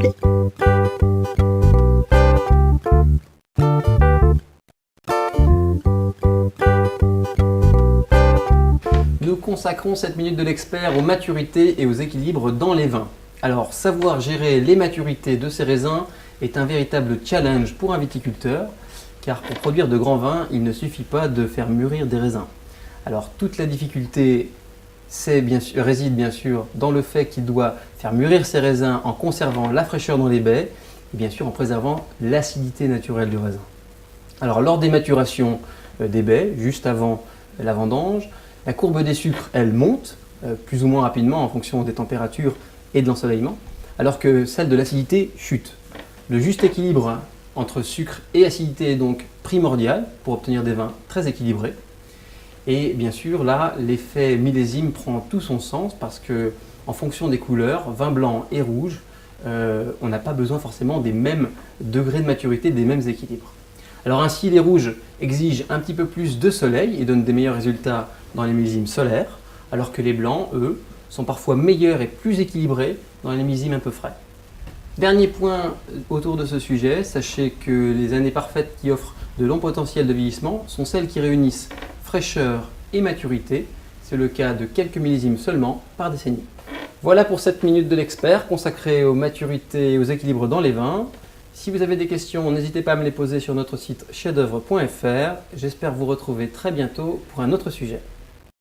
Nous consacrons cette minute de l'expert aux maturités et aux équilibres dans les vins. Alors, savoir gérer les maturités de ces raisins est un véritable challenge pour un viticulteur, car pour produire de grands vins, il ne suffit pas de faire mûrir des raisins. Alors, toute la difficulté réside bien sûr dans le fait qu'il doit faire mûrir ses raisins en conservant la fraîcheur dans les baies et bien sûr en préservant l'acidité naturelle du raisin. Alors, lors des maturations des baies, juste avant la vendange, la courbe des sucres, elle monte plus ou moins rapidement en fonction des températures et de l'ensoleillement, alors que celle de l'acidité chute. Le juste équilibre entre sucre et acidité est donc primordial pour obtenir des vins très équilibrés. Et bien sûr, là, l'effet millésime prend tout son sens parce que, en fonction des couleurs, vin blanc et rouge, on n'a pas besoin forcément des mêmes degrés de maturité, des mêmes équilibres. Alors ainsi, les rouges exigent un petit peu plus de soleil et donnent des meilleurs résultats dans les millésimes solaires, alors que les blancs, eux, sont parfois meilleurs et plus équilibrés dans les millésimes un peu frais. Dernier point autour de ce sujet, sachez que les années parfaites qui offrent de longs potentiels de vieillissement sont celles qui réunissent fraîcheur et maturité. C'est le cas de quelques millésimes seulement par décennie. Voilà pour cette minute de l'expert consacrée aux maturités et aux équilibres dans les vins. Si vous avez des questions, n'hésitez pas à me les poser sur notre site chefd'oeuvre.fr. J'espère vous retrouver très bientôt pour un autre sujet.